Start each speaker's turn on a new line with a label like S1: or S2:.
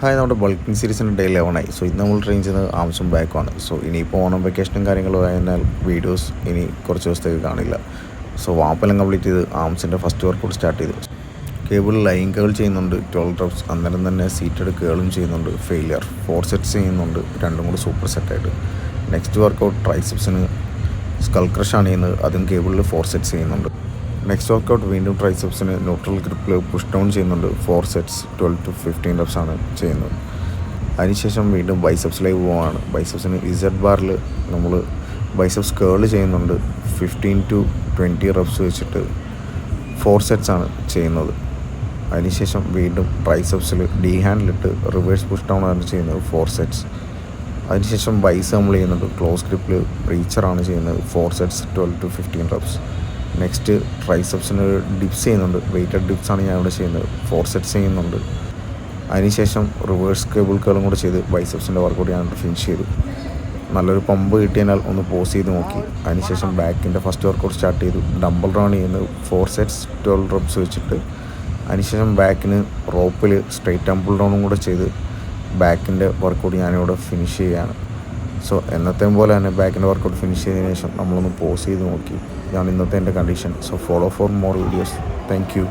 S1: Hi, നമ്മുടെ bulking സീരീസിൻ്റെ day 11 ആയി. So ഇന്ന് നമ്മൾ ട്രെയിൻ ചെയ്യുന്നത് ആംസും ബാക്കുമാണ്. സോ ഇനിയിപ്പോൾ ഓണം വെക്കേഷനും കാര്യങ്ങളും ആയതിനാൽ വീഡിയോസ് ഇനി കുറച്ച് ദിവസത്തേക്ക് കാണില്ല. സോ വാപ്പെല്ലാം കംപ്ലീറ്റ് ചെയ്ത് ആംസിൻ്റെ ഫസ്റ്റ് വർക്കൗട്ട് സ്റ്റാർട്ട് ചെയ്തു. കേബിൾ ലൈൻ കേൾ ചെയ്യുന്നുണ്ട് 12 റെപ്സ്. അന്നേരം തന്നെ സീറ്റഡ് കേളും ചെയ്യുന്നുണ്ട്. ഫെയിലിയർ 4 സെറ്റ്സ് ചെയ്യുന്നുണ്ട്, രണ്ടും കൂടി സൂപ്പർ സെറ്റായിട്ട്. നെക്സ്റ്റ് വർക്കൗട്ട് ട്രൈസെപ്സിന് സ്കൾ ക്രഷാണ് ചെയ്യുന്നത്. അതും കേബിളിൽ 4 സെറ്റ്സ് ചെയ്യുന്നുണ്ട്. നെക്സ്റ്റ് വർക്കൗട്ട് വീണ്ടും ട്രൈസെപ്സിന് ന്യൂട്രൽ ഗ്രിപ്പിൽ പുഷ് ഡൗൺ ചെയ്യുന്നുണ്ട്. 4 സെറ്റ്സ് 12 to 15 റെപ്സ് ആണ് ചെയ്യുന്നത്. അതിനുശേഷം വീണ്ടും ബൈസെപ്സിലേക്ക് പോവുകയാണ്. ബൈസെപ്സിന് ഇസഡ് ബാറിൽ നമ്മൾ ബൈസെപ്സ് കേൾ ചെയ്യുന്നുണ്ട്. 15 to 20 റെപ്സ് വെച്ചിട്ട് 4 സെറ്റ്സ് ആണ് ചെയ്യുന്നത്. അതിനുശേഷം വീണ്ടും ട്രൈസെപ്സിൽ ഡി ഹാൻഡിലിട്ട് റിവേഴ്സ് പുഷ് ഡൗൺ ആണ് ചെയ്യുന്നത്. 4 സെറ്റ്സ്. അതിനുശേഷം ബൈസ് നമ്മൾ ചെയ്യുന്നുണ്ട്. ക്ലോസ് ഗ്രിപ്പിൽ റീച്ചറാണ് ചെയ്യുന്നത്. 4 സെറ്റ്സ് 12 to 15 റെപ്സ്. നെക്സ്റ്റ് ട്രൈസെപ്സിന് ഡിപ്സ് ചെയ്യുന്നുണ്ട്. വെയ്റ്റഡ് ഡിപ്സാണ് ഞാൻ ഇവിടെ ചെയ്യുന്നത്. 4 സെറ്റ്സ് ചെയ്യുന്നുണ്ട്. അതിനുശേഷം റിവേഴ്സ് കേബിൾ കേളും കൂടെ ചെയ്ത് ബൈസെപ്സിൻ്റെ വർക്കൗട്ട് ഞാൻ ഫിനിഷ് ചെയ്തു. നല്ലൊരു പമ്പ് കിട്ടിയതിനാൽ ഒന്ന് പോസ് ചെയ്ത് നോക്കി. അതിനുശേഷം ബാക്കിൻ്റെ ഫസ്റ്റ് വർക്കൗട്ട് സ്റ്റാർട്ട് ചെയ്തു. ഡംബിൾ റൺ ചെയ്യുന്നത് 4 സെറ്റ്സ് 12 റെപ്സ് വെച്ചിട്ട്. അതിനുശേഷം ബാക്കിന് റോപ്പിൽ സ്ട്രെയിറ്റ് ഡംബിൾ ഡൗണും കൂടെ ചെയ്ത് ബാക്കിൻ്റെ വർക്കൗട്ട് ഞാനിവിടെ ഫിനിഷ് ചെയ്യുകയാണ്. സോ എന്നത്തെയും പോലെ തന്നെ ബാക്കിൻ്റെ വർക്കൗട്ട് ഫിനിഷ് ചെയ്തതിന് ശേഷം നമ്മളൊന്ന് പോസ് ചെയ്ത് നോക്കി. ഇതാണ് ഇന്നത്തെ എൻ്റെ condition. So follow for more videos. Thank you.